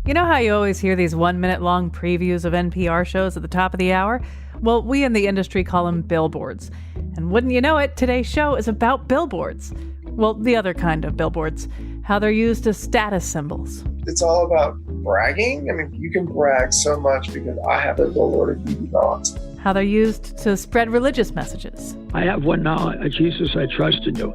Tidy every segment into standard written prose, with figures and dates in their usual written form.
You know how you always hear these 1-minute long previews of NPR shows at the top of the hour? Well, we in the industry call them billboards. And wouldn't you know it, today's show is about billboards. Well, the other kind of billboards, how they're used as status symbols. It's all about bragging. I mean, you can brag so much because I have a billboard and you do not. How they're used to spread religious messages. I have one now, Jesus, I trust in you.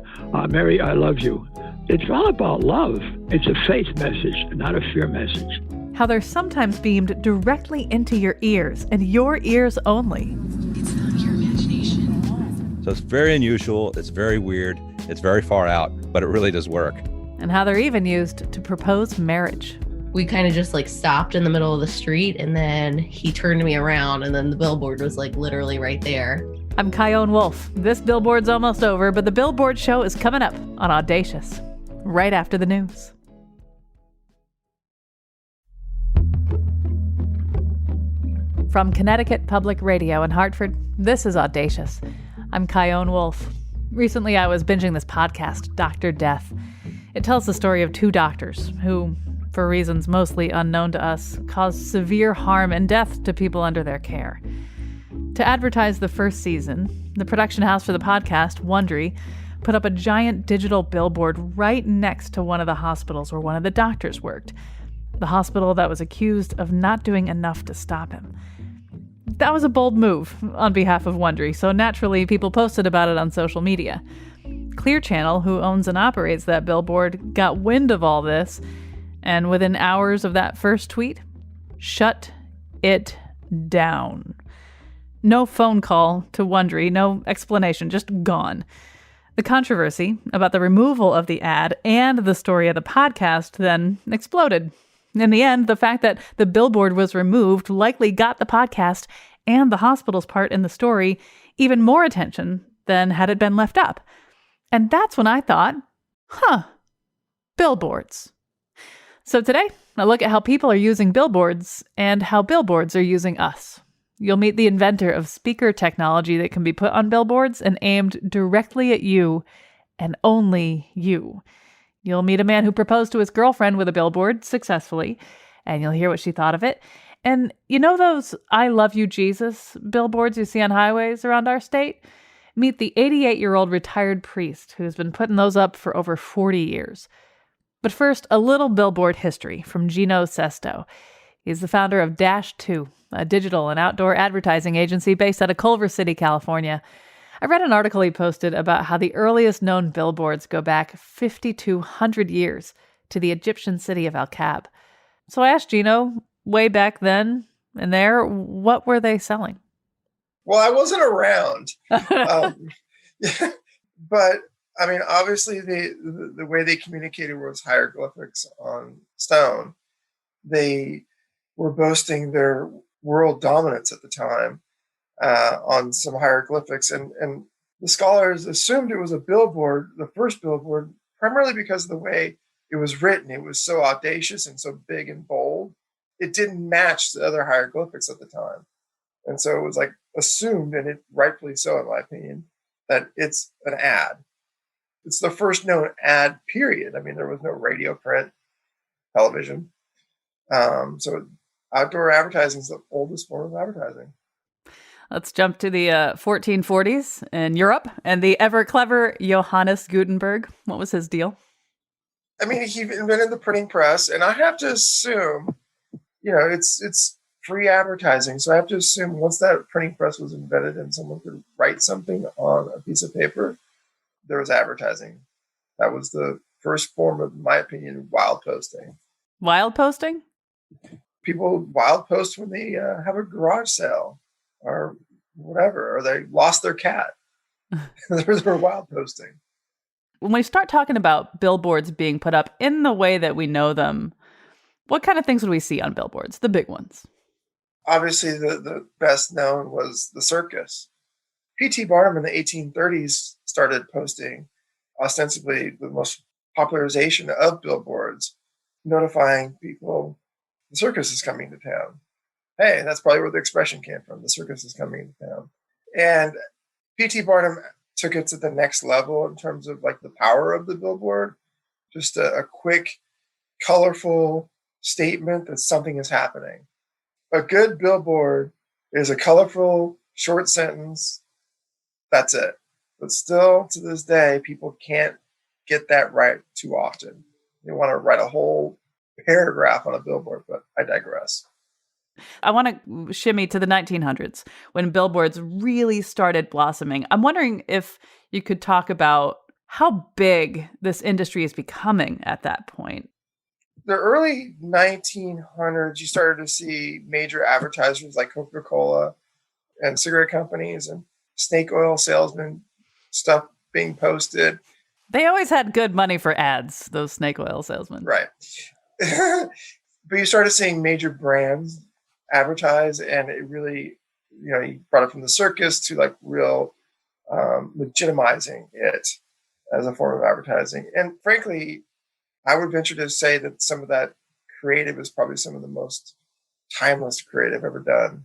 Mary, I love you. It's all about love. It's a faith message, not a fear message. How they're sometimes beamed directly into your ears, and your ears only. It's not your imagination. So it's very unusual, it's very weird, it's very far out, but it really does work. And how they're even used to propose marriage. We kind of just stopped in the middle of the street, and then he turned me around, and then the billboard was literally right there. I'm Kyone Wolf. This billboard's almost over, but the Billboard show is coming up on Audacious, right after the news. From Connecticut Public Radio in Hartford, this is Audacious. I'm Kyone Wolf. Recently, I was binging this podcast, Dr. Death. It tells the story of two doctors who, for reasons mostly unknown to us, caused severe harm and death to people under their care. To advertise the first season, the production house for the podcast, Wondery, put up a giant digital billboard right next to one of the hospitals where one of the doctors worked. The hospital that was accused of not doing enough to stop him. That was a bold move on behalf of Wondery, so naturally people posted about it on social media. Clear Channel, who owns and operates that billboard, got wind of all this, and within hours of that first tweet, shut it down. No phone call to Wondery, no explanation, just gone. The controversy about the removal of the ad and the story of the podcast then exploded. In the end, the fact that the billboard was removed likely got the podcast and the hospital's part in the story even more attention than had it been left up. And that's when I thought, billboards. So today, I look at how people are using billboards and how billboards are using us. You'll meet the inventor of speaker technology that can be put on billboards and aimed directly at you and only you. You'll meet a man who proposed to his girlfriend with a billboard successfully, and you'll hear what she thought of it. And you know those I love you, Jesus billboards you see on highways around our state? Meet the 88-year-old retired priest who's been putting those up for over 40 years. But first, a little billboard history from Gino Sesto. He's the founder of Dash 2, a digital and outdoor advertising agency based out of Culver City, California. I read an article he posted about how the earliest known billboards go back 5,200 years to the Egyptian city of El-Kab. So I asked Gino, way back then and there, what were they selling? Well, I wasn't around. But, I mean, obviously the way they communicated was hieroglyphics on stone. They were boasting their world dominance at the time on some hieroglyphics. And the scholars assumed it was a billboard, the first billboard, primarily because of the way it was written. It was so audacious and so big and bold. It didn't match the other hieroglyphics at the time. And so it was assumed, and it rightfully so, in my opinion, that it's an ad. It's the first known ad, period. I mean, there was no radio, print, television. So outdoor advertising is the oldest form of advertising. Let's jump to the 1440s in Europe and the ever-clever Johannes Gutenberg. What was his deal? I mean, he invented the printing press, and I have to assume, it's free advertising. So I have to assume once that printing press was invented and someone could write something on a piece of paper, there was advertising. That was the first form of, in my opinion, wild posting. Wild posting? People wild post when they have a garage sale or whatever, or they lost their cat. They're wild posting. When we start talking about billboards being put up in the way that we know them, what kind of things would we see on billboards, the big ones? Obviously, the best known was the circus. P.T. Barnum in the 1830s started posting ostensibly the most popularization of billboards, notifying people the circus is coming to town. Hey, that's probably where the expression came from. The circus is coming to town. And P.T. Barnum took it to the next level in terms of the power of the billboard. Just a quick, colorful, 2-second statement that something is happening. A good billboard is a colorful, short sentence. That's it. But still, to this day, people can't get that right too often. They want to write a whole paragraph on a billboard, but I digress. I want to shimmy to the 1900s when billboards really started blossoming. I'm wondering if you could talk about how big this industry is becoming at that point. The early 1900s, you started to see major advertisers like Coca-Cola and cigarette companies and snake oil salesmen stuff being posted. They always had good money for ads, those snake oil salesmen. Right. But you started seeing major brands advertise, and it really, you brought it from the circus to like real legitimizing it as a form of advertising. And frankly, I would venture to say that some of that creative is probably some of the most timeless creative ever done.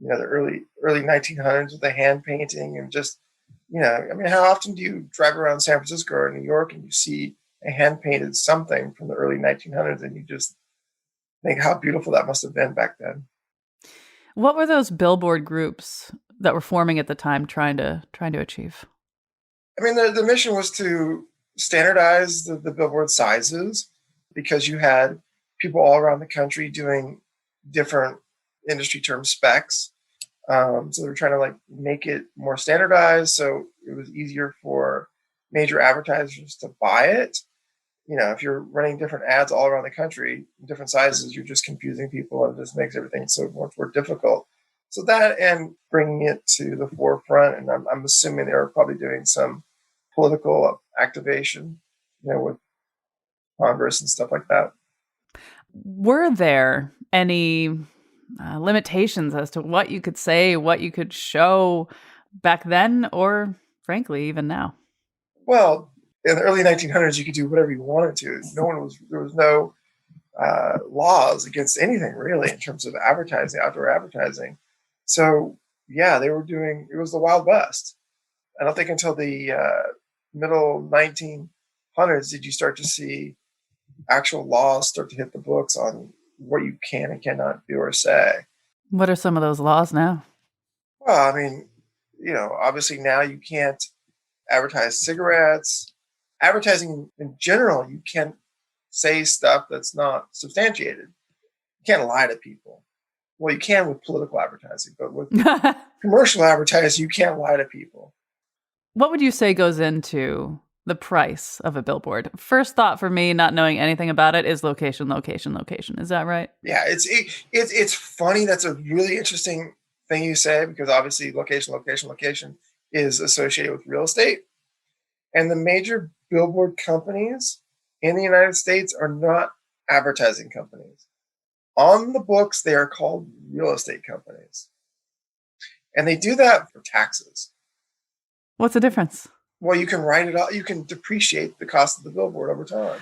The early 1900s with the hand painting and just, how often do you drive around San Francisco or New York and you see a hand painted something from the early 1900s and you just think how beautiful that must have been back then. What were those billboard groups that were forming at the time trying to achieve? The mission was to standardize the billboard sizes because you had people all around the country doing different industry term specs. So they were trying to like make it more standardized so it was easier for major advertisers to buy it. If you're running different ads all around the country, different sizes, you're just confusing people and it just makes everything so much more difficult. So that and bringing it to the forefront, and I'm assuming they were probably doing some political activation, with Congress and stuff like that. Were there any limitations as to what you could say, what you could show back then, or frankly, even now? Well, in the early 1900s, you could do whatever you wanted to. There was no laws against anything really in terms of advertising, outdoor advertising. So yeah, it was the Wild West. I don't think until the middle 1900s did you start to see actual laws start to hit the books on what you can and cannot do or say. What are some of those laws now? Well, obviously now you can't advertise cigarettes. Advertising in general, you can't say stuff that's not substantiated. You can't lie to people. Well, you can with political advertising, but with commercial advertising, you can't lie to people. What would you say goes into the price of a billboard? First thought for me, not knowing anything about it, is location, location, location. Is that right? Yeah, it's funny. That's a really interesting thing you say, because obviously location, location, location is associated with real estate. And the major billboard companies in the United States are not advertising companies. On the books, they are called real estate companies. And they do that for taxes. What's the difference? Well, you can write it out. You can depreciate the cost of the billboard over time.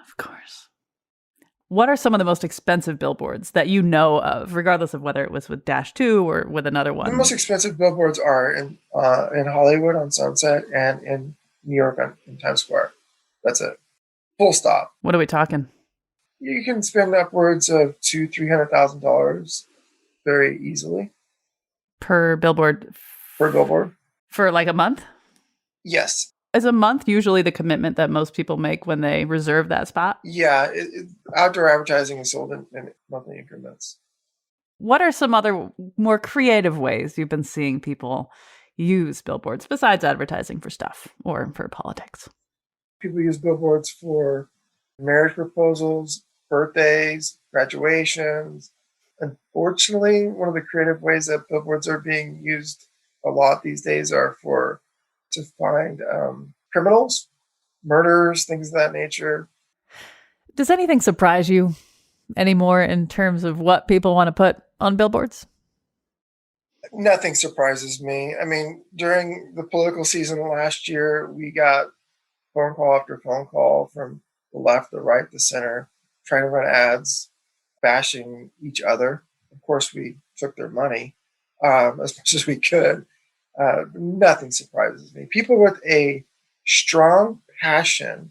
Of course. What are some of the most expensive billboards that you know of, regardless of whether it was with Dash 2 or with another one? The most expensive billboards are in Hollywood on Sunset and in New York in Times Square. That's it. Full stop. What are we talking? You can spend upwards of $200,000-$300,000 very easily. Per billboard? Per billboard. For like a month? Yes. Is a month usually the commitment that most people make when they reserve that spot? Yeah. Outdoor advertising is sold in monthly increments. What are some other more creative ways you've been seeing people use billboards besides advertising for stuff or for politics? People use billboards for marriage proposals, birthdays, graduations. Unfortunately, one of the creative ways that billboards are being used a lot these days are to find criminals, murders, things of that nature. Does anything surprise you anymore in terms of what people want to put on billboards? Nothing surprises me. During the political season last year, we got phone call after phone call from the left, the right, the center, trying to run ads, bashing each other. Of course, we took their money as much as we could. Nothing surprises me. People with a strong passion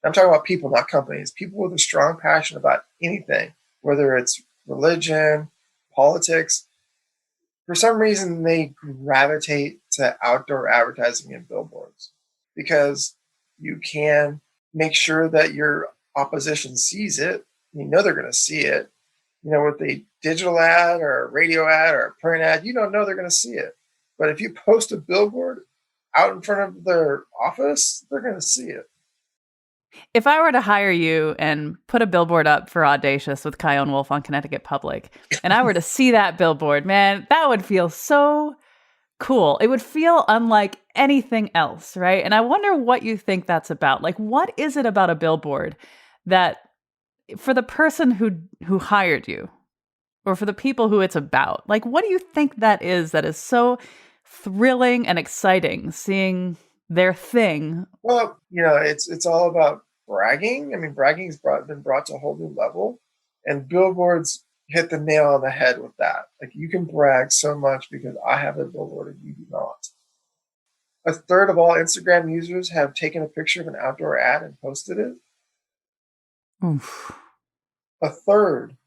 I'm talking about people, not companies, people with a strong passion about anything, whether it's religion, politics. For some reason, they gravitate to outdoor advertising and billboards because you can make sure that your opposition sees it. You know they're going to see it. You know, with a digital ad or a radio ad or a print ad, you don't know they're going to see it. But if you post a billboard out in front of their office, they're going to see it. If I were to hire you and put a billboard up for Audacious with Chion Wolf on Connecticut Public, and I were to see that billboard, man, that would feel so cool. It would feel unlike anything else, right? And I wonder what you think that's about. Like, what is it about a billboard that, for the person who hired you, or for the people who it's about, like, what do you think that is so thrilling and exciting, seeing their thing? Well, you know, it's all about bragging. I mean, bragging's been brought to a whole new level, and billboards hit the nail on the head with that. Like, you can brag so much because I have a billboard and you do not. A third of all Instagram users have taken a picture of an outdoor ad and posted it. Oof. A third.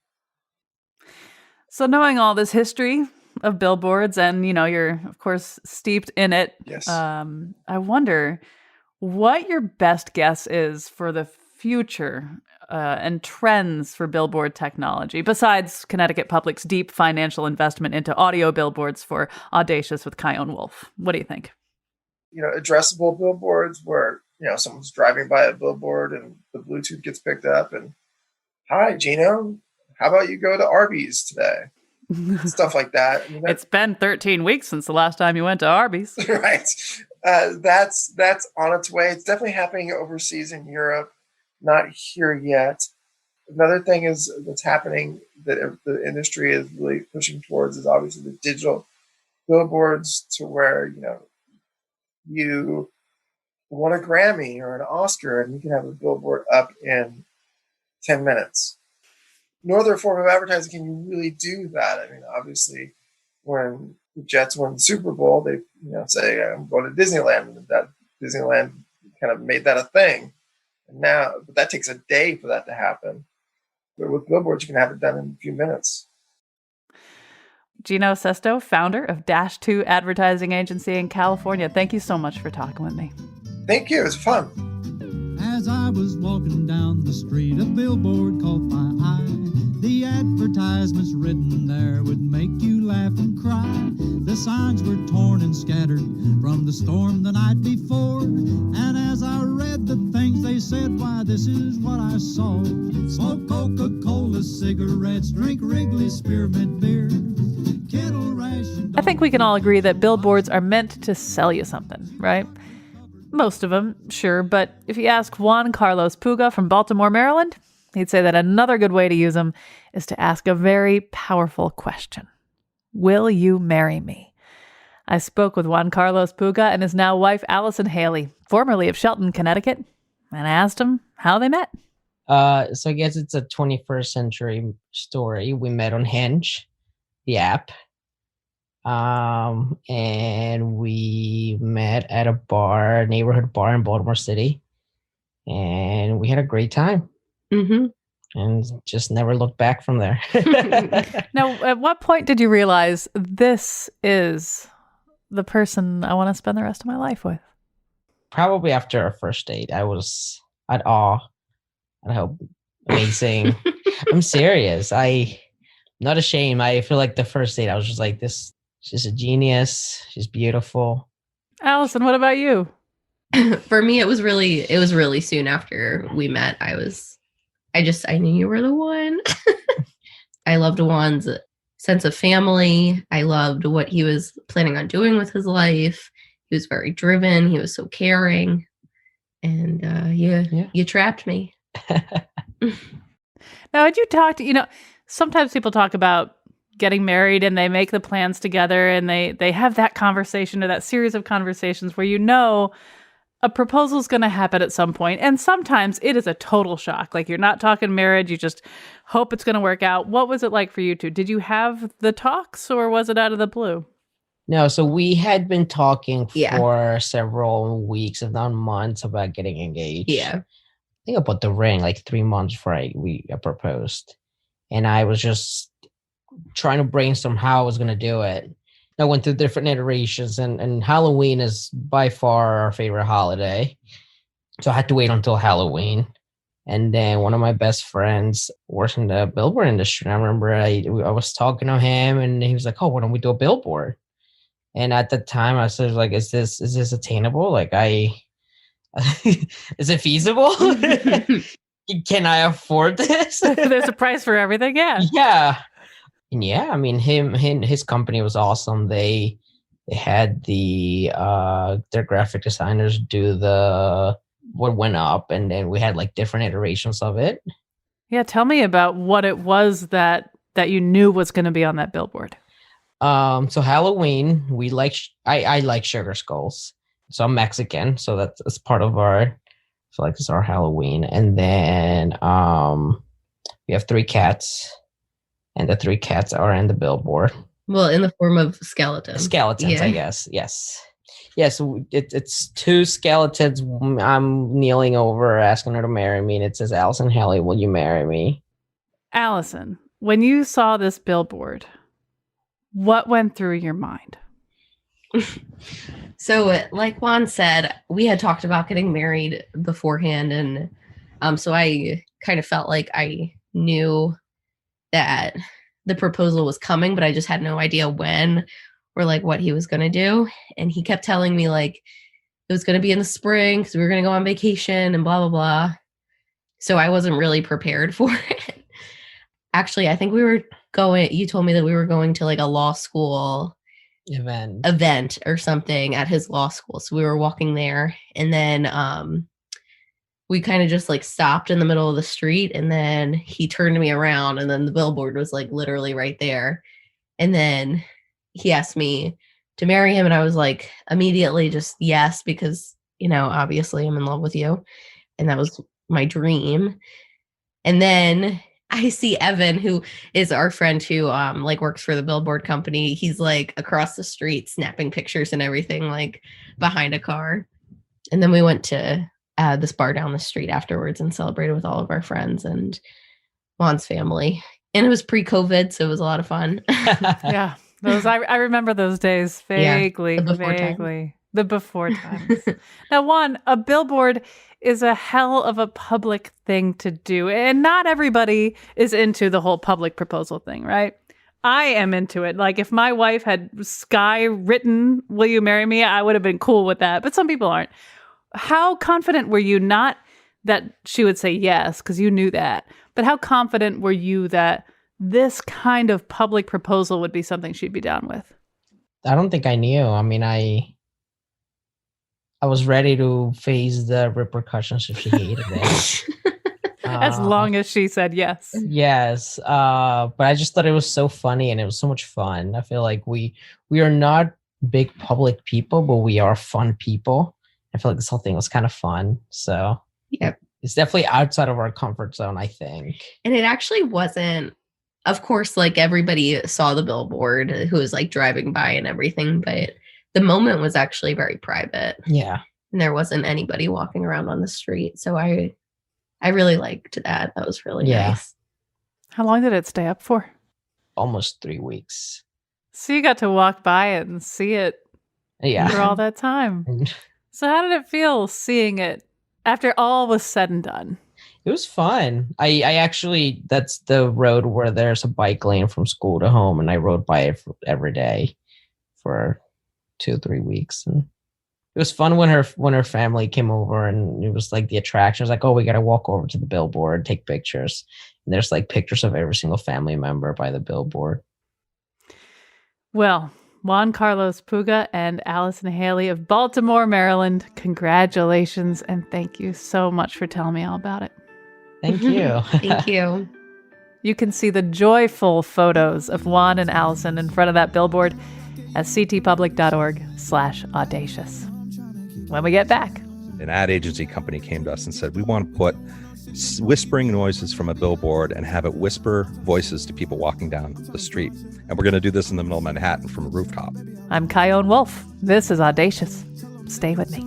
So knowing all this history of billboards, and, you know, you're, of course, steeped in it. Yes. I wonder what your best guess is for the future and trends for billboard technology, besides Connecticut Public's deep financial investment into audio billboards for Audacious with Chion Wolf. What do you think? You know, addressable billboards where, you know, someone's driving by a billboard and the Bluetooth gets picked up and, hi, Gino, how about you go to Arby's today? Stuff like that. I mean, it's been 13 weeks since the last time you went to Arby's. Right. That's on its way. It's definitely happening overseas in Europe, not here yet. Another thing is that's happening that the industry is really pushing towards is obviously the digital billboards, to where, you know, you won a Grammy or an Oscar and you can have a billboard up in 10 minutes. No other form of advertising can you really do that. I mean, obviously, when the Jets won the Super Bowl, they, you know, say, I'm going to Disneyland, and that Disneyland kind of made that a thing. And now, but that takes a day for that to happen. But with billboards, you can have it done in a few minutes. Gino Sesto, founder of Dash 2 Advertising Agency in California. Thank you so much for talking with me. Thank you. It was fun. As I was walking down the street, a billboard caught my eye. The advertisements written there would make you laugh and cry. The signs were torn and scattered from the storm the night before. And as I read the things they said, why, this is what I saw. Smoke Coca-Cola cigarettes, drink Wrigley's spearmint beer. Kettle ration. I think we can all agree that billboards are meant to sell you something, right? Most of them, sure, but if you ask Juan Carlos Puga from Baltimore, Maryland, he'd say that another good way to use them is to ask a very powerful question. Will you marry me? I spoke with Juan Carlos Puga and his now wife, Allison Haley, formerly of Shelton, Connecticut, and I asked him how they met. So I guess it's a 21st century story. We met on Hinge, the app. And we met at a neighborhood bar in Baltimore City, and we had a great time. Mm-hmm. And just never looked back from there. Now, at what point did you realize this is the person I want to spend the rest of my life with? Probably after our first date. I was at awe at how amazing. I'm serious. I'm not ashamed. I feel like the first date, I was just like, this. She's a genius. She's beautiful. Allison, what about you? For me, it was really soon after we met. I knew you were the one. I loved Juan's sense of family. I loved what he was planning on doing with his life. He was very driven. He was so caring. And you trapped me. Now, had you talked, sometimes people talk about getting married and they make the plans together and they have that conversation or that series of conversations where a proposal is going to happen at some point. And sometimes it is a total shock. Like, you're not talking marriage. You just hope it's going to work out. What was it like for you two? Did you have the talks or was it out of the blue? No, so we had been talking for several weeks, if not months, about getting engaged. Yeah. think I bought the ring like 3 months before I proposed. And I was just trying to brainstorm how I was going to do it. I went through different iterations, and Halloween is by far our favorite holiday. So I had to wait until Halloween. And then one of my best friends works in the billboard industry. And I remember I was talking to him, and he was like, "Oh, why don't we do a billboard?" And at the time I said, like, is this attainable? Like, is it feasible? Can I afford this? There's a price for everything. Yeah. Yeah. And yeah, I mean, his company was awesome. They had their graphic designers do what went up, and then we had like different iterations of it. Yeah, tell me about what it was that you knew was going to be on that billboard. So Halloween, I like sugar skulls. So I'm Mexican, so that's part of it's our Halloween. And then we have 3 cats. And the 3 cats are in the billboard. Well, in the form of skeletons. Skeletons, yeah. I guess. Yes. Yeah, so it's 2 skeletons. I'm kneeling over, asking her to marry me. And it says, "Allison Haley, will you marry me?" Allison, when you saw this billboard, what went through your mind? So, like Juan said, we had talked about getting married beforehand. And so I kind of felt like I knew that the proposal was coming, but I just had no idea when or like what he was going to do. And he kept telling me like it was going to be in the spring because we were going to go on vacation and blah, blah, blah. So I wasn't really prepared for it. Actually, I think you told me that we were going to like a law school event or something at his law school. So we were walking there, and then we kind of just like stopped in the middle of the street, and then he turned me around, and then the billboard was like literally right there. And then he asked me to marry him, and I was like immediately just yes, because, you know, obviously I'm in love with you. And that was my dream. And then I see Evan, who is our friend who like works for the billboard company. He's like across the street snapping pictures and everything, like behind a car. And then we went to this bar down the street afterwards and celebrated with all of our friends and Juan's family. And it was pre-COVID, so it was a lot of fun. Yeah, I remember those days vaguely. Yeah, the before times. Now, Juan, a billboard is a hell of a public thing to do, and not everybody is into the whole public proposal thing, right? I am into it. Like, if my wife had sky written, "Will you marry me?" I would have been cool with that, but some people aren't. How confident were you, not that she would say yes, because you knew that, but how confident were you that this kind of public proposal would be something she'd be down with? I don't think I knew. I mean, I was ready to face the repercussions if she hated it. As long as she said yes. Yes. But I just thought it was so funny, and it was so much fun. I feel like we are not big public people, but we are fun people. I feel like this whole thing was kind of fun. So yeah, it's definitely outside of our comfort zone, I think. And it actually wasn't, of course, like everybody saw the billboard who was like driving by and everything, but the moment was actually very private. Yeah. And there wasn't anybody walking around on the street. So I really liked that. That was really nice. How long did it stay up for? Almost 3 weeks. So you got to walk by it and see it for all that time. So how did it feel seeing it after all was said and done? It was fun. I actually, that's the road where there's a bike lane from school to home, and I rode by it every day for 2 or 3 weeks. And it was fun when her family came over, and it was like the attraction. It was like, oh, we got to walk over to the billboard, take pictures. And there's like pictures of every single family member by the billboard. Well, Juan Carlos Puga and Allison Haley of Baltimore, Maryland, congratulations, and thank you so much for telling me all about it. Thank you. Thank you. You can see the joyful photos of Juan and Allison in front of that billboard at ctpublic.org/audacious. When we get back. An ad agency company came to us and said, we want to put whispering noises from a billboard and have it whisper voices to people walking down the street. And we're going to do this in the middle of Manhattan from a rooftop. I'm Kyone Wolf. This is Audacious. Stay with me.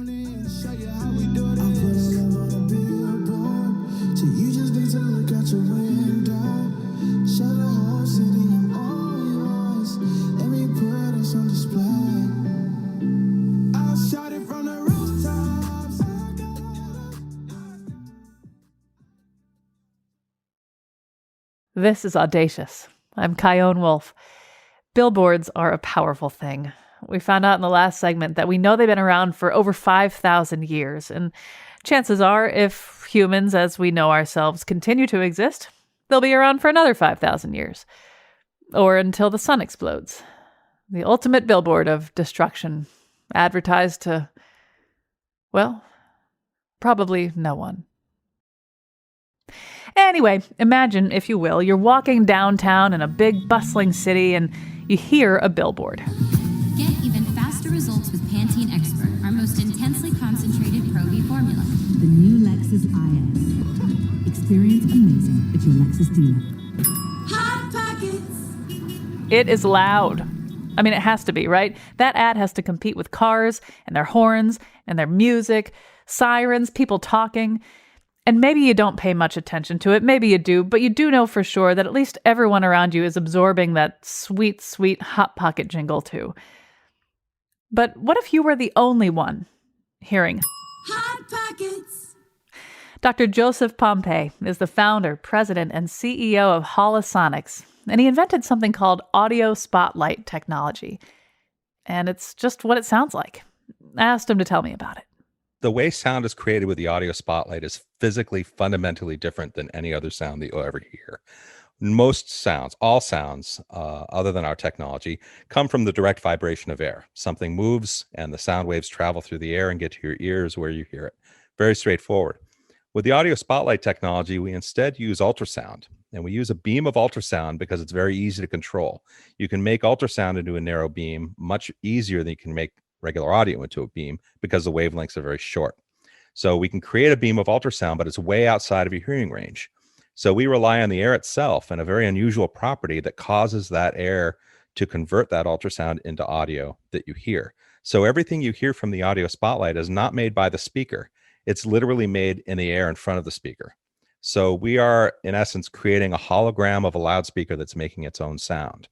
This is Audacious. I'm Chion Wolf. Billboards are a powerful thing. We found out in the last segment that we know they've been around for over 5,000 years, and chances are, if humans as we know ourselves continue to exist, they'll be around for another 5,000 years. Or until the sun explodes. The ultimate billboard of destruction, advertised to, well, probably no one. Anyway, imagine, if you will, you're walking downtown in a big, bustling city and you hear a billboard. Get even faster results with Pantene Expert, our most intensely concentrated Pro-V formula. The new Lexus IS. Experience amazing at your Lexus dealer. Hot Pockets! It is loud. I mean, it has to be, right? That ad has to compete with cars and their horns and their music, sirens, people talking. And maybe you don't pay much attention to it. Maybe you do, but you do know for sure that at least everyone around you is absorbing that sweet, sweet Hot Pocket jingle too. But what if you were the only one hearing Hot Pockets? Dr. Joseph Pompey is the founder, president, and CEO of Holisonics, and he invented something called audio spotlight technology. And it's just what it sounds like. I asked him to tell me about it. The way sound is created with the audio spotlight is physically fundamentally different than any other sound that you'll ever hear. Most sounds, all sounds, other than our technology, come from the direct vibration of air. Something moves and the sound waves travel through the air and get to your ears where you hear it. Very straightforward. With the audio spotlight technology, we instead use ultrasound. And we use a beam of ultrasound because it's very easy to control. You can make ultrasound into a narrow beam much easier than you can make regular audio into a beam because the wavelengths are very short. So we can create a beam of ultrasound, but it's way outside of your hearing range. So we rely on the air itself and a very unusual property that causes that air to convert that ultrasound into audio that you hear. So everything you hear from the audio spotlight is not made by the speaker. It's literally made in the air in front of the speaker. So we are, in essence, creating a hologram of a loudspeaker that's making its own sound.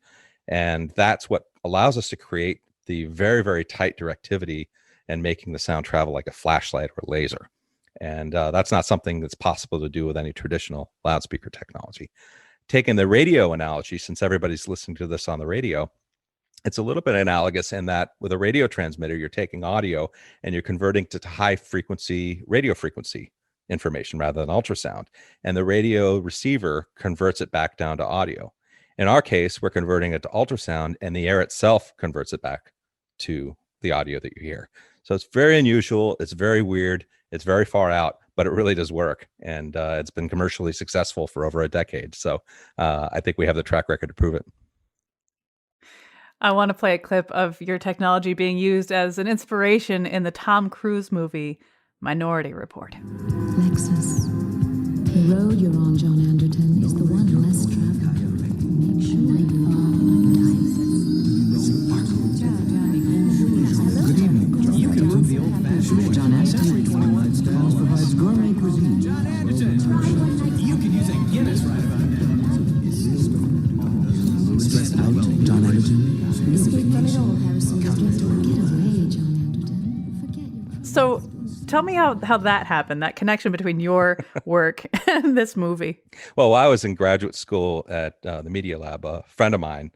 And that's what allows us to create the very, very tight directivity and making the sound travel like a flashlight or laser. And that's not something that's possible to do with any traditional loudspeaker technology. Taking the radio analogy, since everybody's listening to this on the radio, it's a little bit analogous in that with a radio transmitter, you're taking audio and you're converting to high frequency, radio frequency information rather than ultrasound. And the radio receiver converts it back down to audio. In our case, we're converting it to ultrasound and the air itself converts it back to the audio that you hear. So it's very unusual. It's very weird. It's very far out, but it really does work. And it's been commercially successful for over a decade. So I think we have the track record to prove it. I want to play a clip of your technology being used as an inspiration in the Tom Cruise movie, Minority Report. Lexus. The road you're on, John Anderton, is the one less traveled. Make sure you follow Good evening. You can do the old-fashioned John Anderton. 21 styles provides gourmet cuisine. John Anderton. You can use a Guinness right about now. Stressed out, John Anderton. Escape from it all, Harrison. Get away, John Anderton. Forget your... So tell me how that happened, that connection between your work and this movie. Well, while I was in graduate school at the Media Lab, a friend of mine,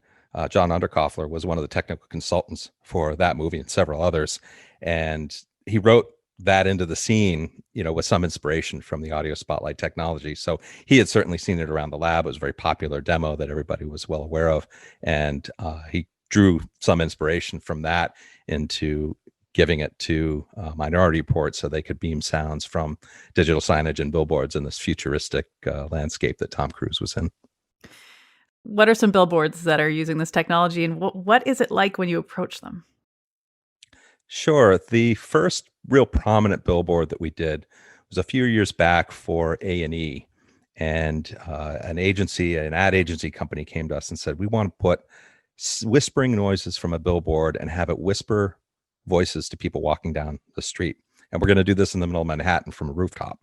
John Underkoffler, was one of the technical consultants for that movie and several others. And he wrote that into the scene, with some inspiration from the audio spotlight technology. So he had certainly seen it around the lab. It was a very popular demo that everybody was well aware of. And he drew some inspiration from that into giving it to Minority Report so they could beam sounds from digital signage and billboards in this futuristic landscape that Tom Cruise was in. What are some billboards that are using this technology, and what is it like when you approach them? Sure. The first real prominent billboard that we did was a few years back for A&E, and an ad agency company came to us and said, we want to put whispering noises from a billboard and have it whisper voices to people walking down the street. And we're going to do this in the middle of Manhattan from a rooftop.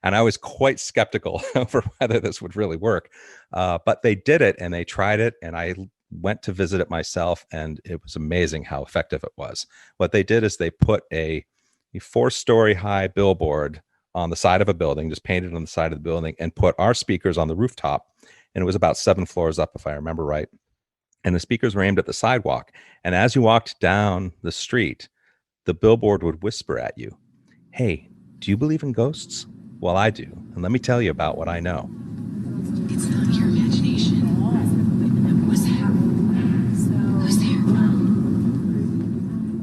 And I was quite skeptical over whether this would really work. But they did it and they tried it. And I went to visit it myself. And it was amazing how effective it was. What they did is they put a 4-story high billboard on the side of a building, just painted on the side of the building, and put our speakers on the rooftop. and it was about 7 floors up, if I remember right. And the speakers were aimed at the sidewalk. And as you walked down the street, the billboard would whisper at you, "Hey, do you believe in ghosts? Well, I do. And let me tell you about what I know." It's not your imagination. What's there? Who's there?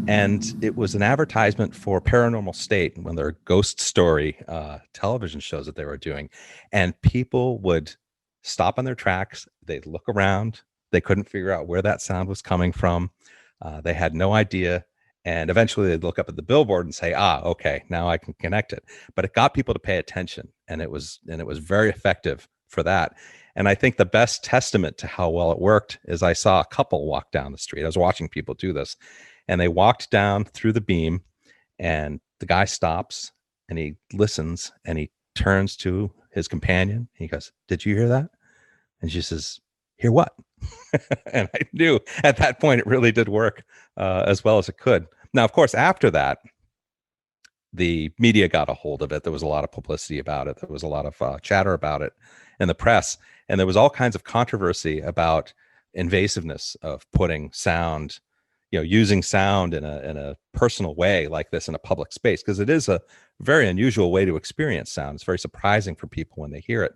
And it was an advertisement for Paranormal State, one of their ghost story television shows that they were doing. And people would stop on their tracks. They'd look around. They couldn't figure out where that sound was coming from. They had no idea. And eventually they'd look up at the billboard and say, okay, now I can connect it. But it got people to pay attention, and it was very effective for that. And I think the best testament to how well it worked is I saw a couple walk down the street. I was watching people do this, and they walked down through the beam, and the guy stops and he listens and he turns to his companion. He goes, "Did you hear that?" And she says, "Hear what?" And I knew at that point it really did work as well as it could. Now, of course, after that, the media got a hold of it. There was a lot of publicity about it. There was a lot of chatter about it in the press. And there was all kinds of controversy about invasiveness of putting sound, using sound in a personal way like this in a public space, because it is a very unusual way to experience sound. It's very surprising for people when they hear it.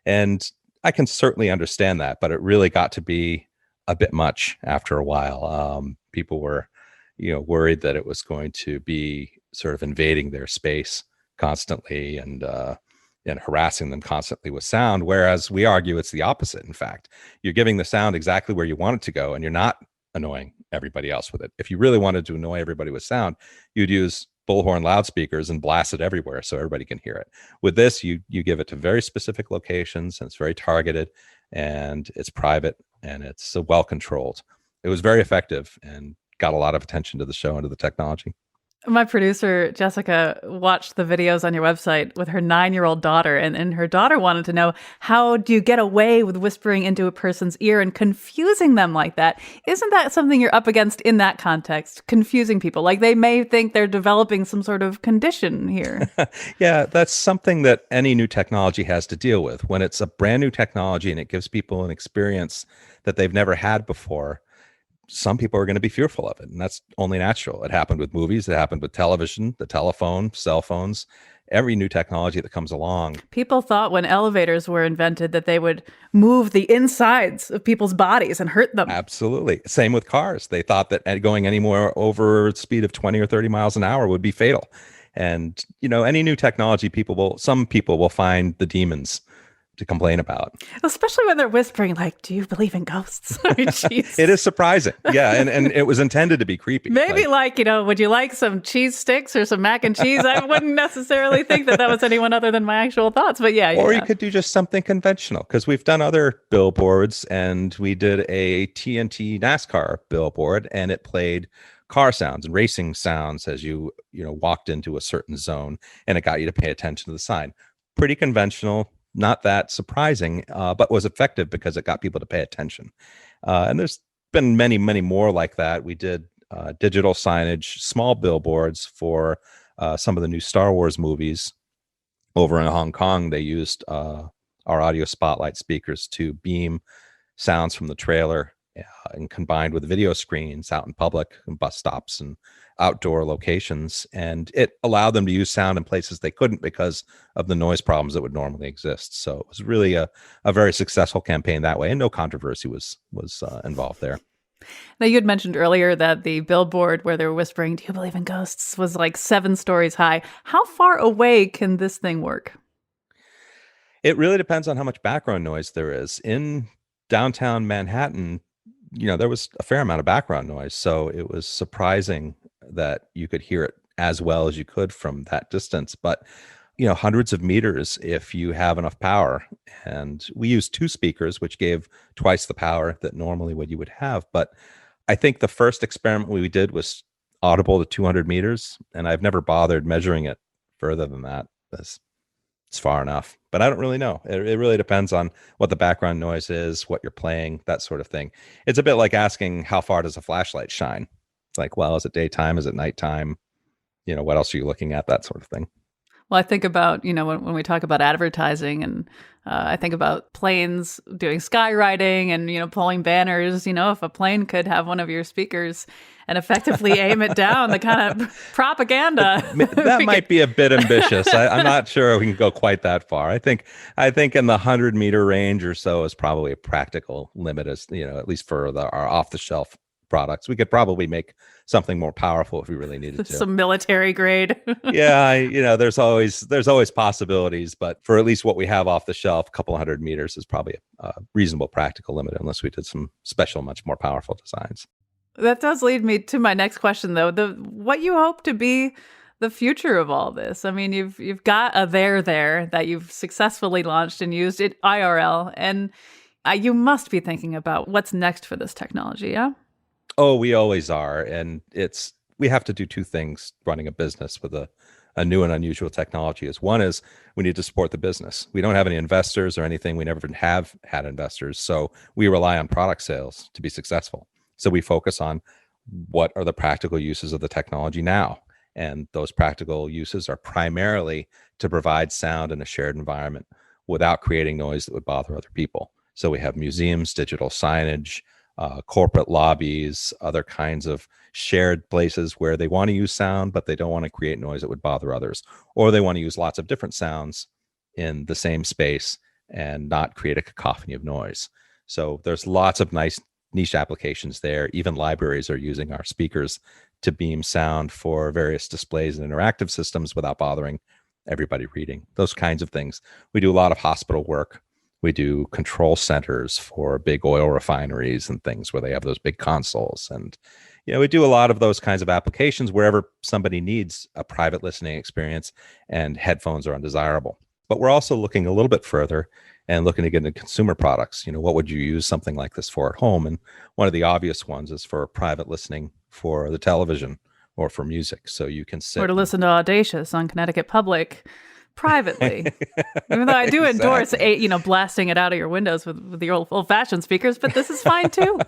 And I can certainly understand that, but it really got to be a bit much after a while. People were, worried that it was going to be sort of invading their space constantly and harassing them constantly with sound. Whereas we argue it's the opposite. In fact, you're giving the sound exactly where you want it to go, and you're not annoying everybody else with it. If you really wanted to annoy everybody with sound, you'd use bullhorn loudspeakers and blast it everywhere so everybody can hear it. With this, you give it to very specific locations, and it's very targeted, and it's private, and it's well controlled. It was very effective and got a lot of attention to the show and to the technology. My producer, Jessica, watched the videos on your website with her 9-year-old daughter, and her daughter wanted to know, how do you get away with whispering into a person's ear and confusing them like that? Isn't that something you're up against in that context, confusing people? Like, they may think they're developing some sort of condition here. Yeah, that's something that any new technology has to deal with. When it's a brand new technology and it gives people an experience that they've never had before, some people are going to be fearful of it, and that's only natural. It happened with movies. It happened with television, the telephone, cell phones, every new technology that comes along. People thought when elevators were invented that they would move the insides of people's bodies and hurt them. Absolutely. Same with cars. They thought that going anywhere over the speed of 20 or 30 miles an hour would be fatal. And, any new technology, some people will find the demons to complain about. Especially when they're whispering, like, "Do you believe in ghosts?" I mean, geez. It is surprising. Yeah. And it was intended to be creepy. Maybe would you like some cheese sticks or some mac and cheese? I wouldn't necessarily think that was anyone other than my actual thoughts, but yeah. Or you could do just something conventional, because we've done other billboards, and we did a TNT NASCAR billboard, and it played car sounds and racing sounds as you walked into a certain zone, and it got you to pay attention to the sign. Pretty conventional, not that surprising, but was effective because it got people to pay attention. And there's been many, many more like that. We did digital signage, small billboards for some of the new Star Wars movies. Over in Hong Kong, they used our audio spotlight speakers to beam sounds from the trailer and combined with video screens out in public and bus stops and outdoor locations. And it allowed them to use sound in places they couldn't because of the noise problems that would normally exist. So it was really a very successful campaign that way, and no controversy was involved there. Now, you had mentioned earlier that the billboard where they were whispering, "Do you believe in ghosts?" was like 7 stories high. How far away can this thing work? It really depends on how much background noise there is. In downtown Manhattan, there was a fair amount of background noise. So it was surprising that you could hear it as well as you could from that distance. But, hundreds of meters if you have enough power. And we used 2 speakers, which gave twice the power that normally what you would have. But I think the first experiment we did was audible to 200 meters. And I've never bothered measuring it further than that. It's far enough, but I don't really know. It really depends on what the background noise is, what you're playing, that sort of thing. It's a bit like asking, how far does a flashlight shine? It's like, well, is it daytime? Is it nighttime? What else are you looking at? That sort of thing. Well, I think about, when we talk about advertising, and I think about planes doing skywriting and, pulling banners. If a plane could have one of your speakers and effectively aim it down, the kind of propaganda. That might be a bit ambitious. I'm not sure we can go quite that far. I think in the 100-meter range or so is probably a practical limit, as at least for our off-the-shelf products. We could probably make something more powerful if we really needed to. Some military grade. Yeah, there's always possibilities, but for at least what we have off the shelf, a couple 100 meters is probably a reasonable practical limit, unless we did some special, much more powerful designs. That does lead me to my next question, though. What you hope to be the future of all this. I mean, you've got a there that you've successfully launched and used it IRL, and you must be thinking about what's next for this technology, yeah? Oh, we always are. And we have to do two things running a business with a new and unusual technology. One is we need to support the business. We don't have any investors or anything. We never have had investors. So we rely on product sales to be successful. So we focus on what are the practical uses of the technology now. And those practical uses are primarily to provide sound in a shared environment without creating noise that would bother other people. So we have museums, digital signage, corporate lobbies, other kinds of shared places where they want to use sound, but they don't want to create noise that would bother others. Or they want to use lots of different sounds in the same space and not create a cacophony of noise. So there's lots of nice niche applications there. Even libraries are using our speakers to beam sound for various displays and interactive systems without bothering everybody reading. Those kinds of things. We do a lot of hospital work. We do control centers for big oil refineries and things where they have those big consoles. And, we do a lot of those kinds of applications wherever somebody needs a private listening experience and headphones are undesirable. But we're also looking a little bit further and looking to get into consumer products. What would you use something like this for at home? And one of the obvious ones is for private listening for the television or for music. So you can sit. Or to listen to Audacious on Connecticut Public privately. Even though I do endorse blasting it out of your windows with the old-fashioned speakers, but this is fine too.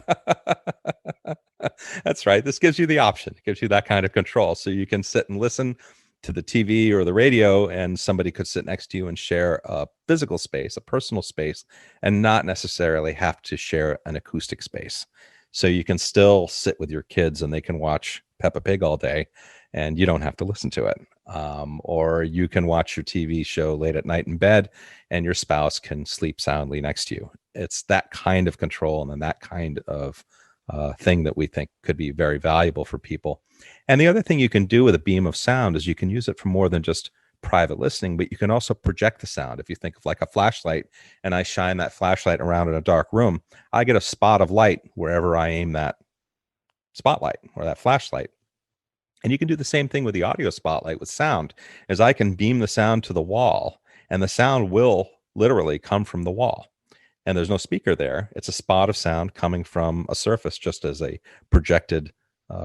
That's right. This gives you the option. It gives you that kind of control. So you can sit and listen to the TV or the radio, and somebody could sit next to you and share a physical space, a personal space, and not necessarily have to share an acoustic space. So you can still sit with your kids and they can watch Peppa Pig all day and you don't have to listen to it. Or you can watch your TV show late at night in bed and your spouse can sleep soundly next to you. It's that kind of control and then that kind of thing that we think could be very valuable for people. And the other thing you can do with a beam of sound is you can use it for more than just private listening, but you can also project the sound. If you think of like a flashlight and I shine that flashlight around in a dark room, I get a spot of light wherever I aim that spotlight or that flashlight. And you can do the same thing with the audio spotlight with sound, as I can beam the sound to the wall and the sound will literally come from the wall. And there's no speaker there. It's a spot of sound coming from a surface, just as a projected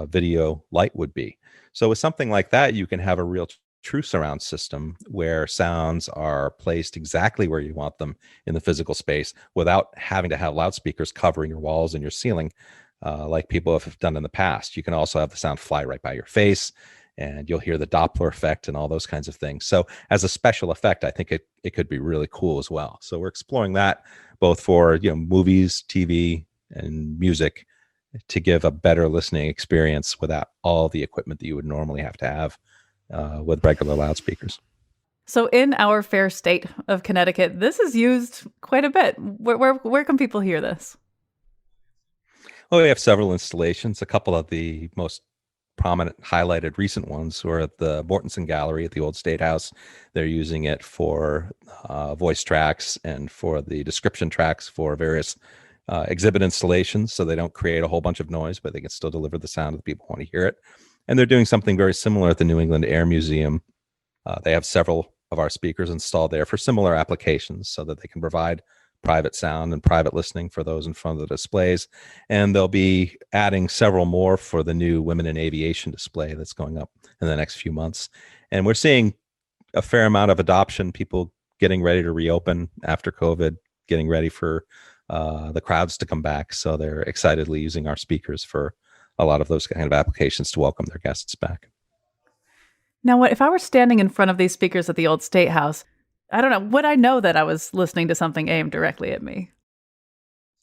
video light would be. So with something like that, you can have a real true surround system where sounds are placed exactly where you want them in the physical space without having to have loudspeakers covering your walls and your ceiling like people have done in the past. You can also have the sound fly right by your face and you'll hear the Doppler effect and all those kinds of things. So as a special effect, I think it could be really cool as well. So we're exploring that both for movies, TV, and music to give a better listening experience without all the equipment that you would normally have to have with regular loudspeakers. So in our fair state of Connecticut, this is used quite a bit. Where can people hear this? Well, we have several installations. A couple of the most prominent, highlighted recent ones were at the Mortensen Gallery at the Old State House. They're using it for voice tracks and for the description tracks for various exhibit installations, so they don't create a whole bunch of noise, but they can still deliver the sound that people want to hear it. And they're doing something very similar at the New England Air Museum. They have several of our speakers installed there for similar applications so that they can provide private sound and private listening for those in front of the displays. And they'll be adding several more for the new Women in Aviation display that's going up in the next few months. And we're seeing a fair amount of adoption, people getting ready to reopen after COVID, getting ready for the crowds to come back. So they're excitedly using our speakers for a lot of those kind of applications to welcome their guests back. Now, what if I were standing in front of these speakers at the old State House? I don't know, would I know that I was listening to something aimed directly at me?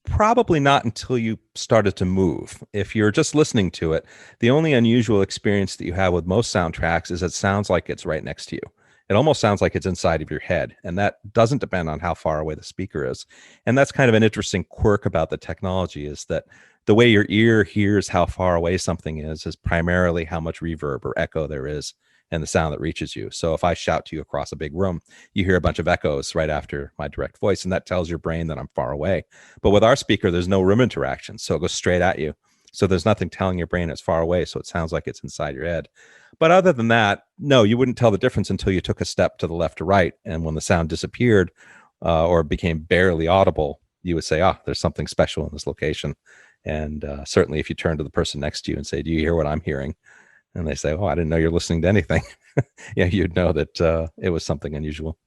Probably not until you started to move. If you're just listening to it, the only unusual experience that you have with most soundtracks is it sounds like it's right next to you. It almost sounds like it's inside of your head, and that doesn't depend on how far away the speaker is. And that's kind of an interesting quirk about the technology, is that the way your ear hears how far away something is primarily how much reverb or echo there is and the sound that reaches you. So if I shout to you across a big room, you hear a bunch of echoes right after my direct voice, and that tells your brain that I'm far away. But with our speaker, there's no room interaction, so it goes straight at you. So there's nothing telling your brain it's far away, so it sounds like it's inside your head. But other than that, no, you wouldn't tell the difference until you took a step to the left or right. And when the sound disappeared or became barely audible, you would say, there's something special in this location. And certainly if you turn to the person next to you and say, do you hear what I'm hearing? And they say, I didn't know you're listening to anything. Yeah, you'd know that it was something unusual.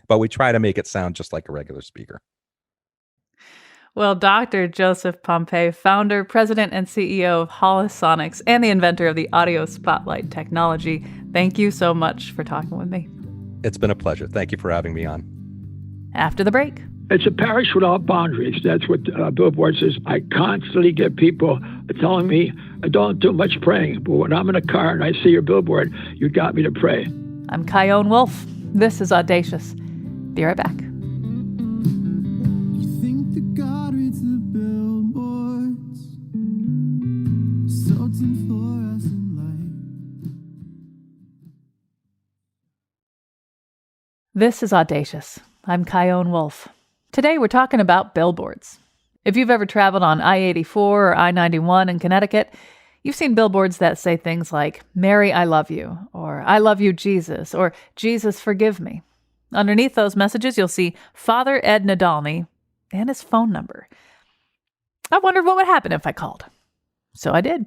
But we try to make it sound just like a regular speaker. Well, Dr. Joseph Pompey, founder, president, and CEO of Holosonics, and the inventor of the audio spotlight technology, thank you so much for talking with me. It's been a pleasure. Thank you for having me on. After the break. It's a parish without boundaries. That's what Billboards says. I constantly get people telling me I don't do much praying, but when I'm in a car and I see your billboard, you got me to pray. I'm Kyone Wolf. This is Audacious. Be right back. You think that God reads the billboards, sorting fluorescent light. This is Audacious. I'm Kyone Wolf. Today we're talking about billboards. If you've ever traveled on I-84 or I-91 in Connecticut, you've seen billboards that say things like, Mary, I love you, or I love you, Jesus, or Jesus, forgive me. Underneath those messages, you'll see Father Ed Nadolny and his phone number. I wondered what would happen if I called. So I did.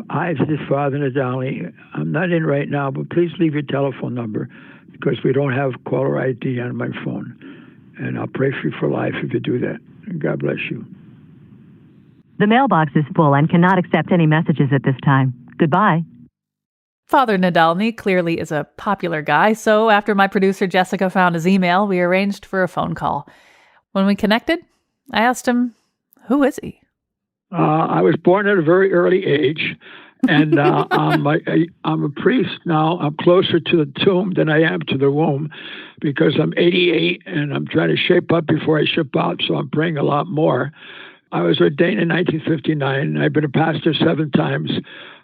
Hi, this is Father Nadolny. I'm not in right now, but please leave your telephone number because we don't have caller ID on my phone. And I'll pray for you for life if you do that. And God bless you. The mailbox is full and cannot accept any messages at this time. Goodbye. Father Nadolny clearly is a popular guy, so after my producer Jessica found his email, we arranged for a phone call. When we connected, I asked him, who is he? I was born at a very early age, and I'm a priest now. I'm closer to the tomb than I am to the womb because I'm 88 and I'm trying to shape up before I ship out, so I'm praying a lot more. I was ordained in 1959, and I've been a pastor 7 times.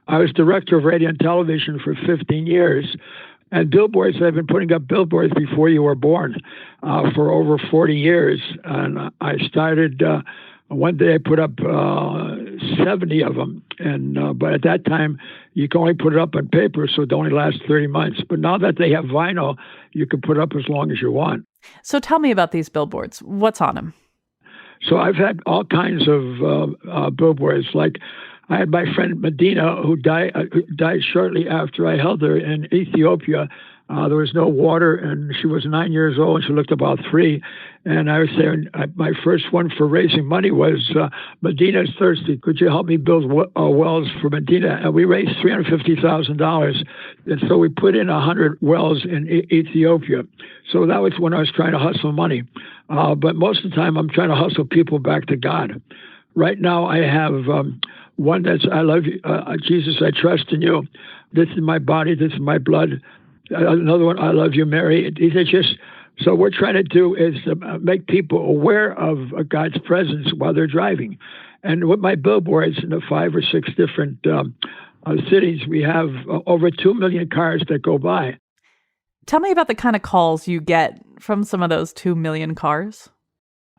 I was director of radio and television for 15 years. And billboards, I've been putting up billboards before you were born for over 40 years. And I started, one day I put up 70 of them. And but at that time, you can only put it up on paper, so it only lasts 30 months. But now that they have vinyl, you can put up as long as you want. So tell me about these billboards. What's on them? So I've had all kinds of billboards. Like I had my friend Medina, who died shortly after I held her in Ethiopia. There was no water, and she was 9 years old, and she looked about 3. And I was saying, my first one for raising money was, Medina's thirsty. Could you help me build wells for Medina? And we raised $350,000. And so we put in 100 wells in Ethiopia. So that was when I was trying to hustle money. But most of the time, I'm trying to hustle people back to God. Right now, I have one that's, I love you, Jesus, I trust in you. This is my body, this is my blood. Another one, I love you, Mary. These are just, so what we're trying to do is to make people aware of God's presence while they're driving. And with my billboards in the 5 or 6 different cities, we have over 2 million cars that go by. Tell me about the kind of calls you get from some of those 2 million cars.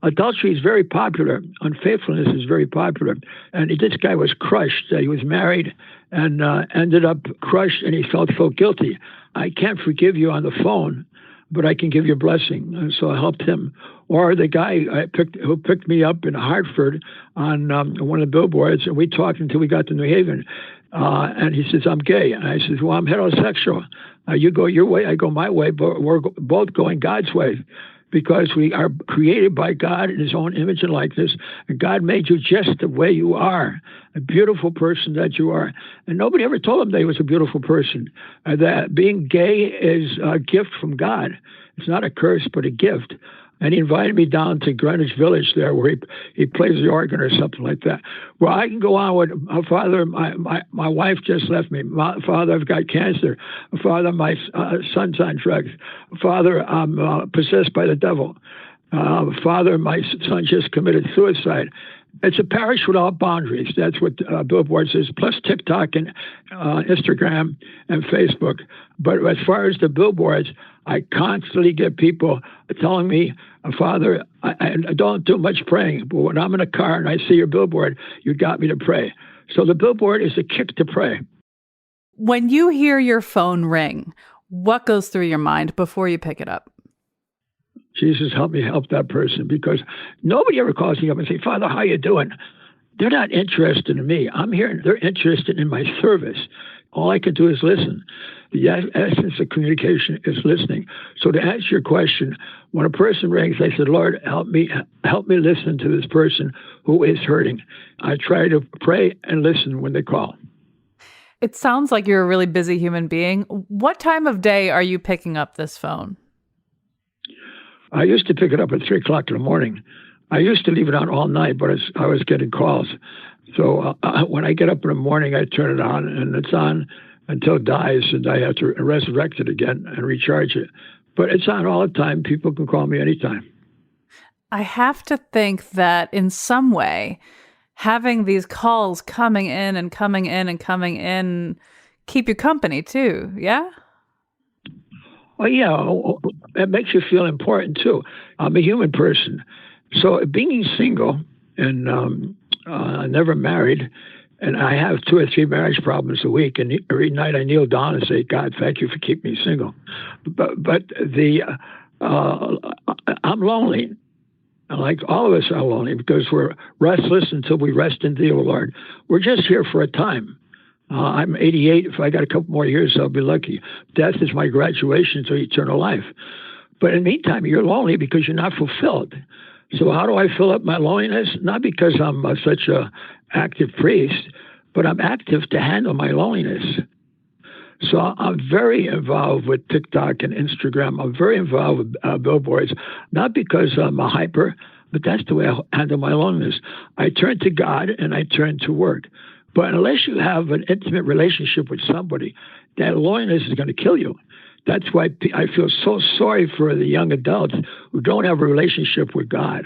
Adultery is very popular. Unfaithfulness is very popular. And this guy was crushed. He was married and ended up crushed, and he felt so guilty. I can't forgive you on the phone, but I can give you a blessing. And so I helped him. Or the guy who picked me up in Hartford on one of the billboards, and we talked until we got to New Haven. And he says, I'm gay. And I said, well, I'm heterosexual. You go your way, I go my way, but we're both going God's way. because we are created by God in his own image and likeness. And God made you just the way you are, a beautiful person that you are. And nobody ever told him that he was a beautiful person. That being gay is a gift from God. It's not a curse, but a gift. And he invited me down to Greenwich Village there, where he plays the organ or something like that. Well, I can go on with Father, my wife just left me. Father, I've got cancer. Father, my son's on drugs. Father, I'm possessed by the devil. Father, my son just committed suicide. It's a parish without boundaries. That's what Billboards is, plus TikTok and Instagram and Facebook. But as far as the Billboards, I constantly get people telling me, Father, I don't do much praying, but when I'm in a car and I see your billboard, you got me to pray. So the billboard is a kick to pray. When you hear your phone ring, what goes through your mind before you pick it up? Jesus, help me help that person, because nobody ever calls me up and say, Father, how you doing? They're not interested in me. I'm here. They're interested in my service. All I can do is listen. The essence of communication is listening. So to answer your question, when a person rings, I said, Lord, help me listen to this person who is hurting. I try to pray and listen when they call. It sounds like you're a really busy human being. What time of day are you picking up this phone? I used to pick it up at 3 o'clock in the morning. I used to leave it on all night, but I was getting calls. So when I get up in the morning, I turn it on, and it's on until it dies, and I have to resurrect it again and recharge it. But it's on all the time. People can call me anytime. I have to think that in some way, having these calls coming in and coming in and coming in keep you company too, yeah? Well, yeah, it makes you feel important too. I'm a human person. So being single and never married, and I have 2 or 3 marriage problems a week, and every night I kneel down and say, God, thank you for keeping me single. But I'm lonely. Like all of us are lonely because we're restless until we rest in thee, O Lord. We're just here for a time. I'm 88. If I got a couple more years, I'll be lucky. Death is my graduation to eternal life. But in the meantime, you're lonely because you're not fulfilled. So how do I fill up my loneliness? Not because I'm such a active priest, but I'm active to handle my loneliness. So I'm very involved with TikTok and Instagram. I'm very involved with Billboards, not because I'm a hyper, but that's the way I handle my loneliness. I turn to God and I turn to work. But unless you have an intimate relationship with somebody, that loneliness is going to kill you. That's why I feel so sorry for the young adults who don't have a relationship with God.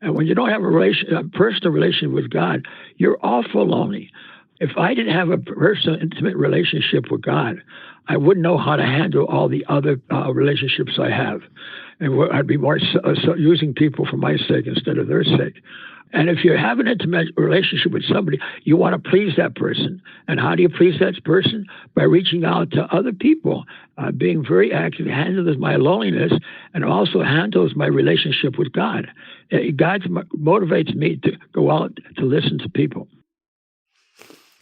And when you don't have a personal relationship with God, you're awful lonely. If I didn't have a personal, intimate relationship with God, I wouldn't know how to handle all the other relationships I have. And I'd be more using people for my sake instead of their sake. And if you have an intimate relationship with somebody, you want to please that person. And how do you please that person? By reaching out to other people, being very active, handles my loneliness, and also handles my relationship with God. God motivates me to go out to listen to people.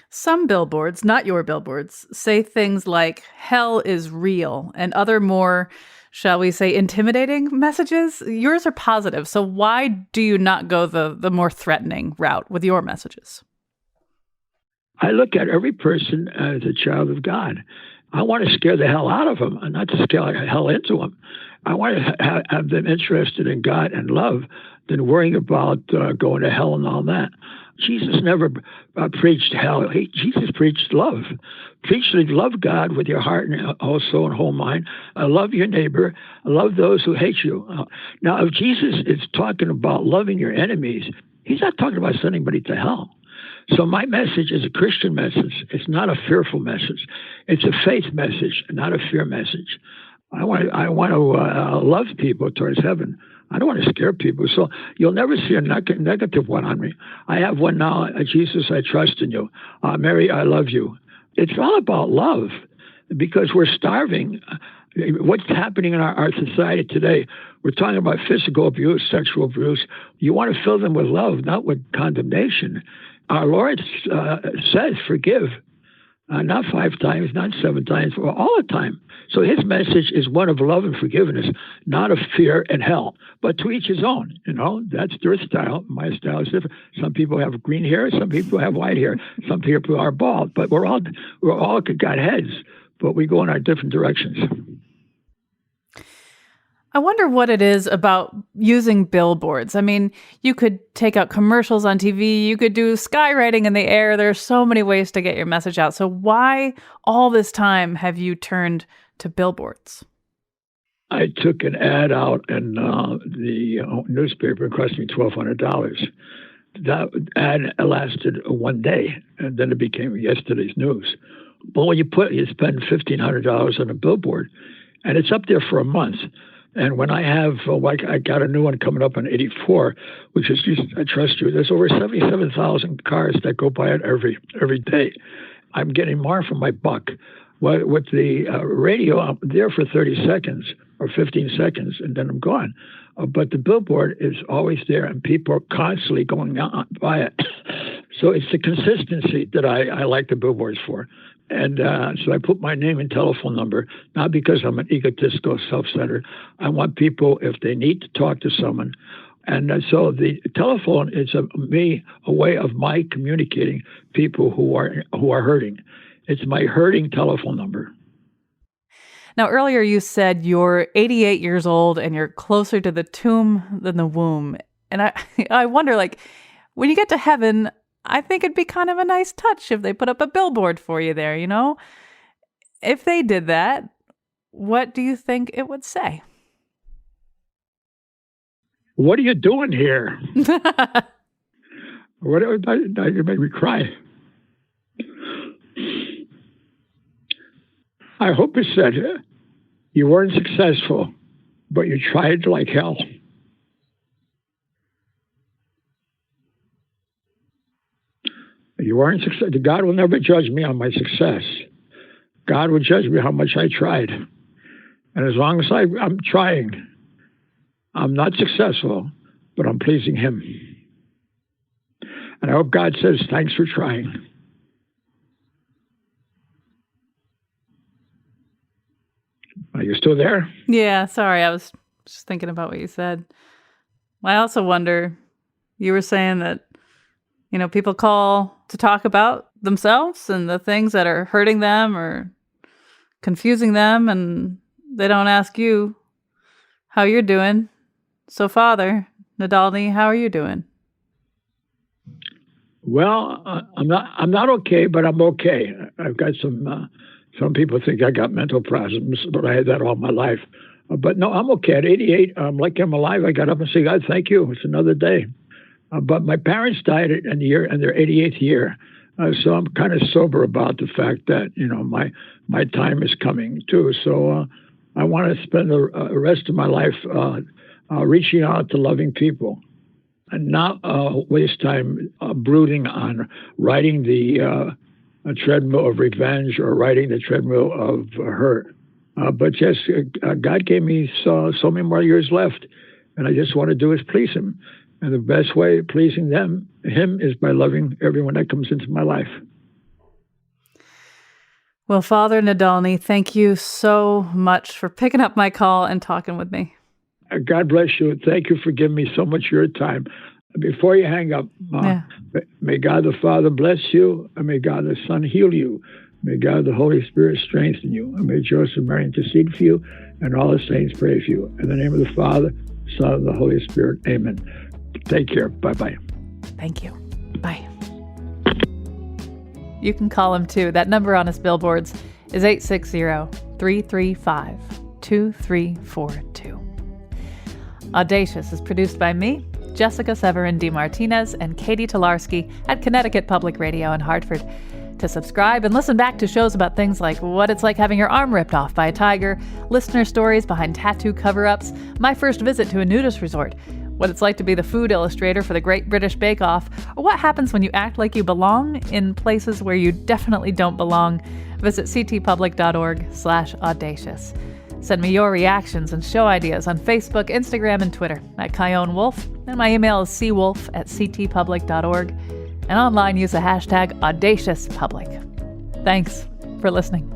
Some billboards, not your billboards, say things like hell is real and other more, shall we say, intimidating messages. Yours are positive. So why do you not go the more threatening route with your messages? I look at every person as a child of God. I want to scare the hell out of them and not to scare the hell into them. I want to have them interested in God and love than worrying about going to hell and all that. Jesus never preached hell. Jesus preached love. Preach to love God with your heart and whole soul and whole mind. Love your neighbor. Love those who hate you. Now, if Jesus is talking about loving your enemies, he's not talking about sending anybody to hell. So my message is a Christian message. It's not a fearful message. It's a faith message, not a fear message. I want to love people towards heaven. I don't want to scare people. So you'll never see a negative one on me. I have one now. Jesus, I trust in you. Mary, I love you. It's all about love because we're starving. What's happening in our society today, we're talking about physical abuse, sexual abuse. You want to fill them with love, not with condemnation. Our Lord says, forgive. Not 5 times, not 7 times, all the time. So his message is one of love and forgiveness, not of fear and hell, but to each his own. That's their style. My style is different. Some people have green hair, some people have white hair, some people are bald, but we're all got heads, but we go in our different directions. I wonder what it is about using billboards. I mean, you could take out commercials on TV, you could do skywriting in the air. There's so many ways to get your message out. So why all this time have you turned to billboards? I took an ad out in the newspaper. It cost me $1,200. That ad lasted one day, and then it became yesterday's news. But when you spend $1,500 on a billboard, and it's up there for a month. And when I have, I got a new one coming up on 84, which is just, I trust you, there's over 77,000 cars that go by it every day. I'm getting more for my buck. With the radio, I'm there for 30 seconds or 15 seconds, and then I'm gone. But the billboard is always there, and people are constantly going on by it. So it's the consistency that I like the billboards for. And so I put my name and telephone number, not because I'm an egotistical, self-centered. I want people, if they need to talk to someone. And so the telephone is a way of my communicating people who are hurting. It's my hurting telephone number. Now, earlier you said you're 88 years old and you're closer to the tomb than the womb. And I wonder, when you get to heaven, I think it'd be kind of a nice touch if they put up a billboard for you there, If they did that, what do you think it would say? What are you doing here? You made me cry. I hope it said, you weren't successful, but you tried like hell. You weren't successful. God will never judge me on my success. God will judge me how much I tried. And as long as I'm trying, I'm not successful, but I'm pleasing him. And I hope God says, thanks for trying. Are you still there? Yeah, sorry. I was just thinking about what you said. I also wonder, you were saying that, people call to talk about themselves and the things that are hurting them or confusing them, and they don't ask you how you're doing. So, Father Nadolny, how are you doing? Well, I'm not okay, but I'm okay. I've got some people think I got mental problems, but I had that all my life. But no, I'm okay. At 88, I'm alive. I got up and said, God, thank you. It's another day. But my parents died in their 88th year. So I'm kind of sober about the fact that, my time is coming too. So I want to spend the rest of my life reaching out to loving people and not waste time brooding on riding the treadmill of revenge or riding the treadmill of hurt. But yes, God gave me so many more years left, and I just want to do is please him. And the best way of pleasing him is by loving everyone that comes into my life. Well, Father Nadolny, thank you so much for picking up my call and talking with me. God bless you. Thank you for giving me so much of your time. Before you hang up, may God the Father bless you, and may God the Son heal you. May God the Holy Spirit strengthen you, and may Joseph and Mary intercede for you, and all the saints pray for you. In the name of the Father, Son, and the Holy Spirit, amen. Take care. Bye-bye. Thank you. Bye. You can call him too. That number on his billboards is 860-335-2342. Audacious is produced by me, Jessica Severin DeMartinez, and Katie Tolarski at Connecticut Public Radio in Hartford. To subscribe and listen back to shows about things like what it's like having your arm ripped off by a tiger, listener stories behind tattoo cover-ups, my first visit to a nudist resort, what it's like to be the food illustrator for the Great British Bake Off, or what happens when you act like you belong in places where you definitely don't belong, visit ctpublic.org/audacious. Send me your reactions and show ideas on Facebook, Instagram, and Twitter at Kyone Wolf, and my email is cwolf@ctpublic.org, and online use the hashtag AudaciousPublic. Thanks for listening.